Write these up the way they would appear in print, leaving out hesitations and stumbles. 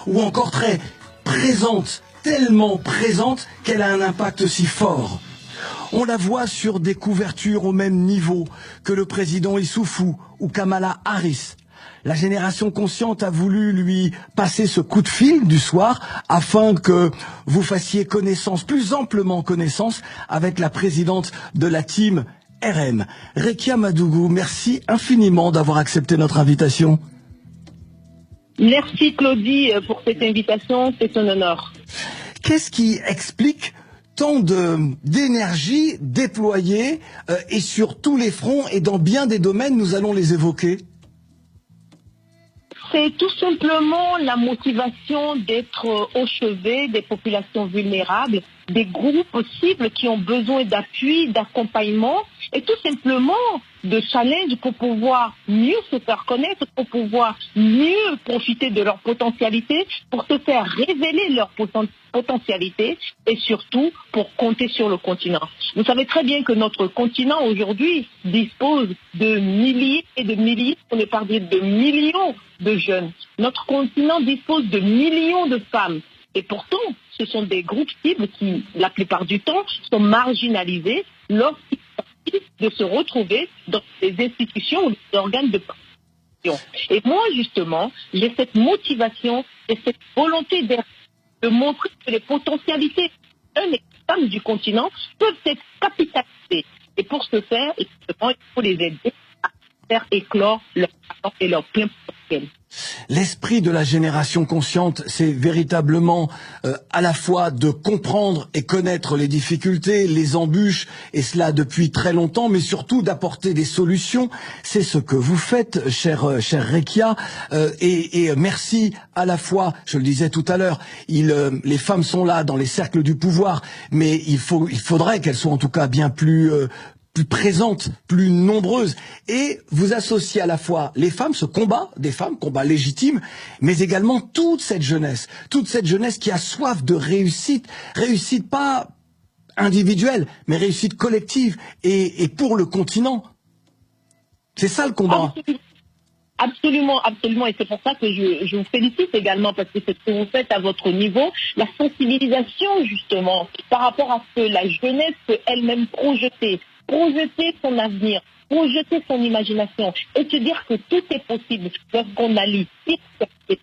ou encore très présente, tellement présente qu'elle a un impact si fort. On la voit sur des couvertures au même niveau que le président Issoufou ou Kamala Harris. La génération consciente a voulu lui passer ce coup de fil du soir afin que vous fassiez connaissance, plus amplement connaissance, avec la présidente de la team RM. Rekia Madougou, merci infiniment d'avoir accepté notre invitation. Merci Claudie pour cette invitation, c'est un honneur. Qu'est-ce qui explique tant d'énergie déployée et sur tous les fronts et dans bien des domaines, nous allons les évoquer? C'est tout simplement la motivation d'être au chevet des populations vulnérables, des groupes cibles qui ont besoin d'appui, d'accompagnement et tout simplement de challenge pour pouvoir mieux se faire connaître, pour pouvoir mieux profiter de leur potentialité, pour se faire révéler leur potentialité et surtout pour compter sur le continent. Vous savez très bien que notre continent aujourd'hui dispose de milliers et de milliers, pour ne pas dire de millions de jeunes. Notre continent dispose de millions de femmes. Et pourtant, ce sont des groupes cibles qui, la plupart du temps, sont marginalisés lorsqu'il s'agit de se retrouver dans des institutions ou des organes de protection. Et moi, justement, j'ai cette motivation et cette volonté de montrer que les potentialités des jeunes et des femmes du continent peuvent être capitalisées. Et pour ce faire, justement, il faut les aider à faire éclore leur talent et leur plein potentiel. L'esprit de la génération consciente, c'est véritablement à la fois de comprendre et connaître les difficultés, les embûches, et cela depuis très longtemps, mais surtout d'apporter des solutions. C'est ce que vous faites, cher Rekia, et merci à la fois, je le disais tout à l'heure, les femmes sont là dans les cercles du pouvoir, mais il faudrait qu'elles soient en tout cas bien plus présentes, plus nombreuses, et vous associez à la fois les femmes, ce combat des femmes, combat légitime, mais également toute cette jeunesse qui a soif de réussite pas individuelle, mais réussite collective, et pour le continent. C'est ça le combat. Absolument, absolument, et c'est pour ça que je vous félicite également, parce que c'est ce que vous faites à votre niveau, la sensibilisation justement, par rapport à ce que la jeunesse peut elle-même projeter son avenir, projeter son imagination et se dire que tout est possible lorsqu'on allie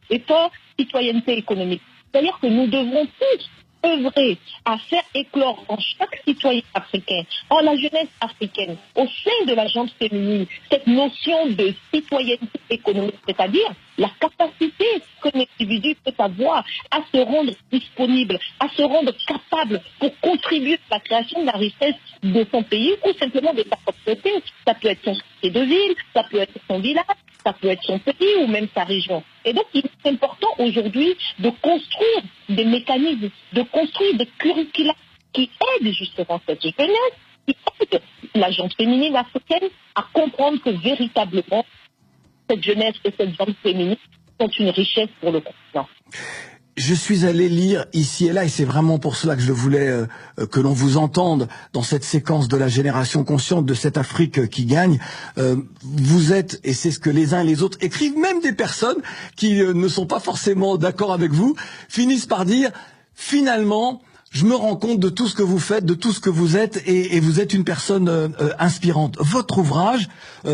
effort, citoyenneté économique. C'est-à-dire que nous devrons tous œuvrer à faire éclore en chaque citoyen africain, en la jeunesse africaine, au sein de la gente féminine, cette notion de citoyenneté économique, c'est-à-dire la capacité qu'un individu peut avoir à se rendre disponible, à se rendre capable pour contribuer à la création de la richesse de son pays ou simplement de sa communauté. Ça peut être son quartier de ville, ça peut être son village, ça peut être son pays ou même sa région. Et donc, il est important aujourd'hui de construire des mécanismes, de construire des curricula qui aident justement cette jeunesse, qui aident la gente féminine africaine à comprendre que véritablement, cette jeunesse et cette gente féminine sont une richesse pour le continent. Je suis allé lire ici et là, et c'est vraiment pour cela que je voulais que l'on vous entende dans cette séquence de la génération consciente de cette Afrique qui gagne. Vous êtes, et c'est ce que les uns et les autres écrivent, même des personnes qui ne sont pas forcément d'accord avec vous, finissent par dire, finalement, je me rends compte de tout ce que vous faites, de tout ce que vous êtes, et vous êtes une personne inspirante. Votre ouvrage,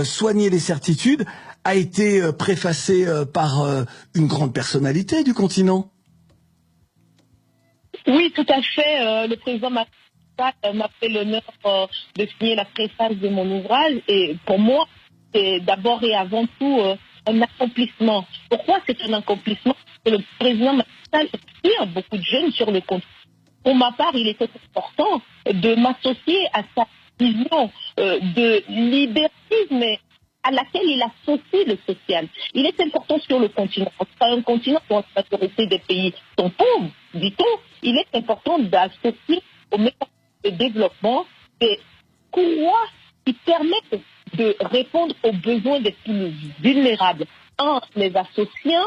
Soigner les certitudes, a été préfacé par une grande personnalité du continent. Oui, tout à fait. Le président m'a fait l'honneur de signer la préface de mon ouvrage. Et pour moi, c'est d'abord et avant tout un accomplissement. Pourquoi c'est un accomplissement? Parce que le président m'a inspire beaucoup de jeunes sur le continent. Pour ma part, il était important de m'associer à sa vision de libertisme à laquelle il associe le social. Il est important sur le continent. Sur un continent où la majorité des pays sont pauvres, dit-on, il est important d'associer au mécanisme de développement des couloirs qui permettent de répondre aux besoins des plus vulnérables en les associant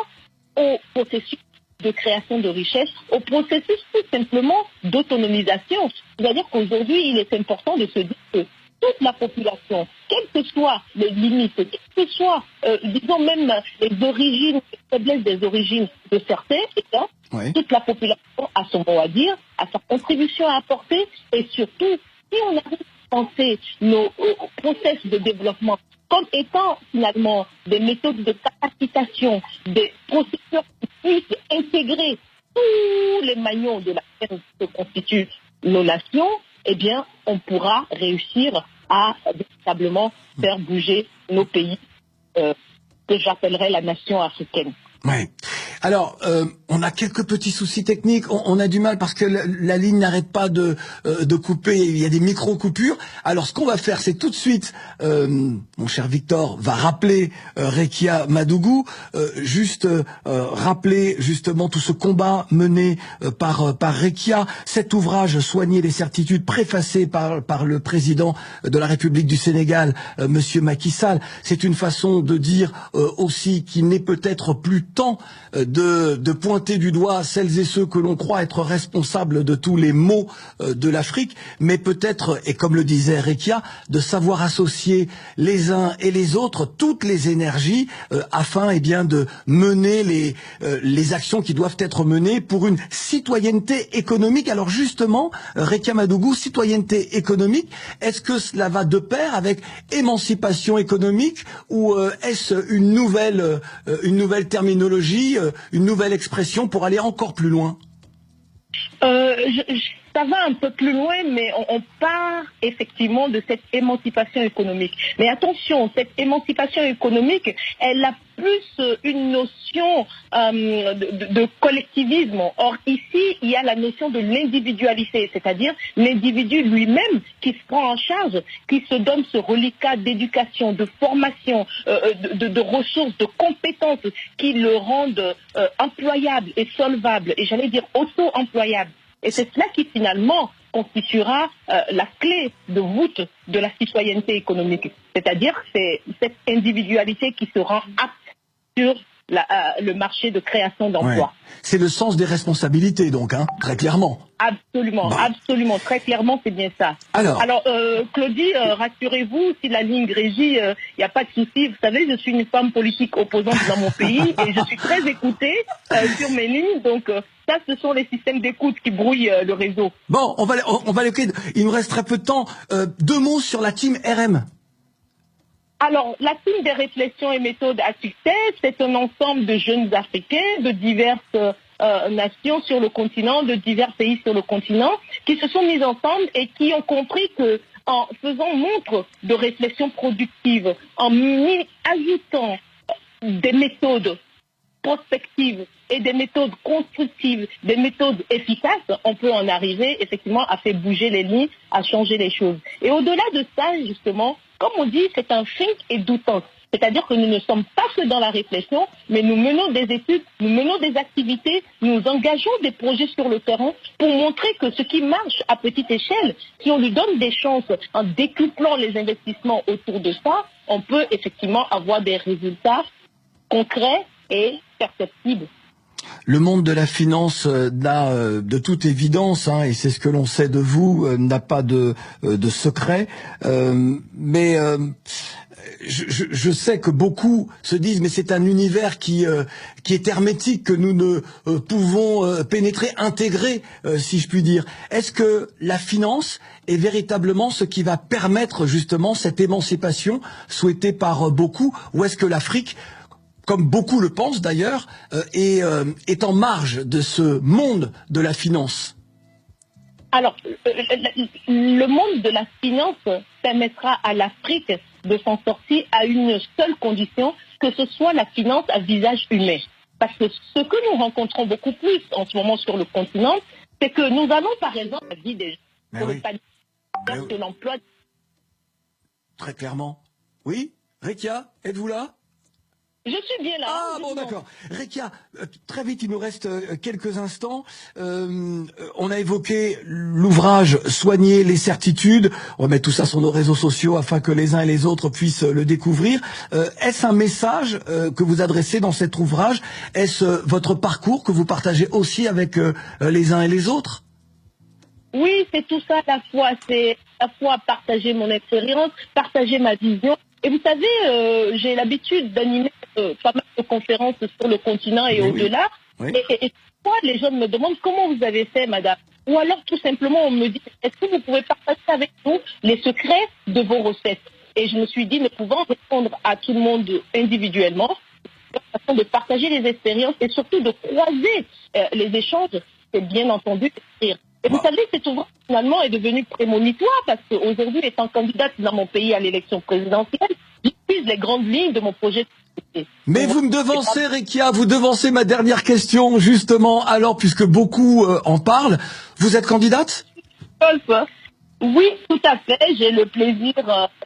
au processus de création de richesse, au processus tout simplement d'autonomisation. C'est-à-dire qu'aujourd'hui, il est important de se dire que toute la population, quelles que soient les limites, quelles que soient, disons même les origines, les faiblesses des origines de certains, et là, Oui. toute la population a son mot à dire, a sa contribution à apporter, et surtout, si on arrive à penser nos process de développement comme étant finalement des méthodes de capacitation, des procédures qui puissent intégrer tous les maillons de la chaîne qui se constituent nos nations, eh bien, on pourra réussir à véritablement faire bouger nos pays, que j'appellerais la nation africaine. Ouais. Alors, on a quelques petits soucis techniques. On a du mal parce que la ligne n'arrête pas de couper. Il y a des micro-coupures. Alors, ce qu'on va faire, c'est tout de suite, mon cher Victor va rappeler Rekia Madougou, juste rappeler justement tout ce combat mené par Rekia, cet ouvrage Soigner les certitudes, préfacé par le président de la République du Sénégal, Monsieur Macky Sall. C'est une façon de dire aussi qu'il n'est peut-être plus temps de pointer du doigt celles et ceux que l'on croit être responsables de tous les maux de l'Afrique, mais peut-être, et comme le disait Rekia, de savoir associer les uns et les autres toutes les énergies afin eh bien de mener les actions qui doivent être menées pour une citoyenneté économique. Alors justement, Rekia Madougou, citoyenneté économique, est-ce que cela va de pair avec émancipation économique ou est-ce une nouvelle terminologie, une nouvelle expression pour aller encore plus loin? Ça va un peu plus loin, mais on part effectivement de cette émancipation économique. Mais attention, cette émancipation économique, elle a plus une notion de collectivisme. Or ici, il y a la notion de l'individualité, c'est-à-dire l'individu lui-même qui se prend en charge, qui se donne ce reliquat d'éducation, de formation, de ressources, de compétences qui le rendent employable et solvable, et j'allais dire auto-employable. Et c'est cela qui finalement constituera la clé de voûte de la citoyenneté économique. C'est-à-dire c'est cette individualité qui se rend apte sur le marché de création d'emplois. Ouais. C'est le sens des responsabilités donc, hein, très clairement. Absolument, absolument, très clairement, c'est bien ça. Alors Claudie, rassurez-vous, si la ligne régie, il n'y a pas de souci. Vous savez, je suis une femme politique opposante dans mon pays et je suis très écoutée sur mes lignes, donc ça, ce sont les systèmes d'écoute qui brouillent le réseau. Bon, on va l'écouter. Il nous reste très peu de temps. 2 mots sur la team RM. Alors, la team des réflexions et méthodes à succès, c'est un ensemble de jeunes Africains de diverses nations sur le continent, de divers pays sur le continent, qui se sont mis ensemble et qui ont compris que en faisant montre de réflexion productive, en ajoutant des méthodes prospectives et des méthodes constructives, des méthodes efficaces, on peut en arriver effectivement à faire bouger les lignes, à changer les choses. Et au-delà de ça, justement, comme on dit, c'est un think et do tank. C'est-à-dire que nous ne sommes pas que dans la réflexion, mais nous menons des études, nous menons des activités, nous engageons des projets sur le terrain pour montrer que ce qui marche à petite échelle, si on lui donne des chances en décuplant les investissements autour de ça, on peut effectivement avoir des résultats concrets et perceptibles. Le monde de la finance n'a de toute évidence, hein, et c'est ce que l'on sait de vous, n'a pas de secret, mais je sais que beaucoup se disent mais c'est un univers qui est hermétique, que nous ne pouvons pénétrer, intégrer, si je puis dire. Est-ce que la finance est véritablement ce qui va permettre justement cette émancipation souhaitée par beaucoup, ou est-ce que l'Afrique, comme beaucoup le pensent d'ailleurs, est en marge de ce monde de la finance? Alors, le monde de la finance permettra à l'Afrique de s'en sortir à une seule condition, que ce soit la finance à visage humain. Parce que ce que nous rencontrons beaucoup plus en ce moment sur le continent, c'est que nous allons par exemple la vie des gens sur le panier de l'emploi. Très clairement. Oui, Rekia, êtes-vous là? Je suis bien là. Ah bon, d'accord. Rekia, très vite, il nous reste quelques instants. On a évoqué l'ouvrage Soigner les certitudes. On va mettre tout ça sur nos réseaux sociaux afin que les uns et les autres puissent le découvrir. Est-ce un message que vous adressez dans cet ouvrage? Est-ce votre parcours que vous partagez aussi avec les uns et les autres? Oui, c'est tout ça à la fois. C'est la fois partager mon expérience, partager ma vision. Et vous savez, j'ai l'habitude d'animer pas mal de conférences sur le continent et au-delà. Oui. Et parfois, les gens me demandent comment vous avez fait, madame. Ou alors, tout simplement, on me dit, est-ce que vous pouvez partager avec nous les secrets de vos recettes? Et je me suis dit, ne pouvant répondre à tout le monde individuellement, façon de partager les expériences et surtout de croiser les échanges, c'est bien entendu écrire. Et vous savez, cet ouvrage finalement est devenu prémonitoire parce qu'aujourd'hui, étant candidate dans mon pays à l'élection présidentielle, j'utilise les grandes lignes de mon projet de société. Mais vous me devancez, Rekia, vous devancez ma dernière question, justement. Alors, puisque beaucoup en parlent, vous êtes candidate? Oui, tout à fait. J'ai le plaisir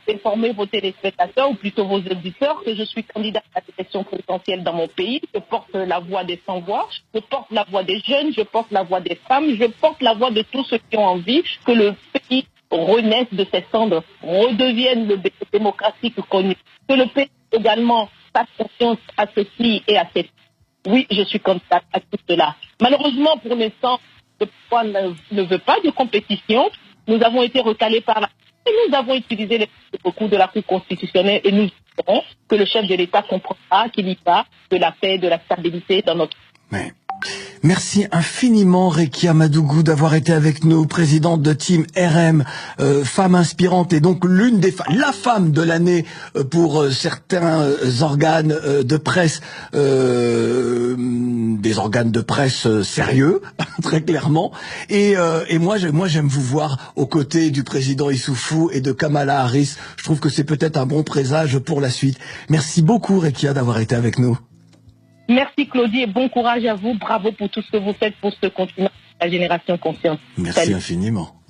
d'informer vos téléspectateurs, ou plutôt vos auditeurs, que je suis candidate à l'élection présidentielle dans mon pays. Je porte la voix des sans-voix, je porte la voix des jeunes, je porte la voix des femmes, je porte la voix de tous ceux qui ont envie que le pays renaisse de ses cendres, redevienne le démocratique connu, que le pays également fasse confiance à ceci et à cette. Oui, je suis candidate à tout cela. Malheureusement, pour l'instant, le pouvoir ne veut pas de compétition. Nous avons été recalés par et nous avons utilisé les recours de la Cour constitutionnelle et nous espérons que le chef de l'État comprendra qu'il y a de la paix, de la stabilité dans notre pays. Merci infiniment, Rekia Madougou, d'avoir été avec nous, présidente de Team RM, femme inspirante et donc l'une des la femme de l'année pour certains organes de presse, des organes de presse sérieux, très clairement. Et moi j'aime vous voir aux côtés du président Issoufou et de Kamala Harris. Je trouve que c'est peut-être un bon présage pour la suite. Merci beaucoup, Rekia, d'avoir été avec nous. Merci Claudie et bon courage à vous. Bravo pour tout ce que vous faites pour ce continent, la génération consciente. Merci infiniment.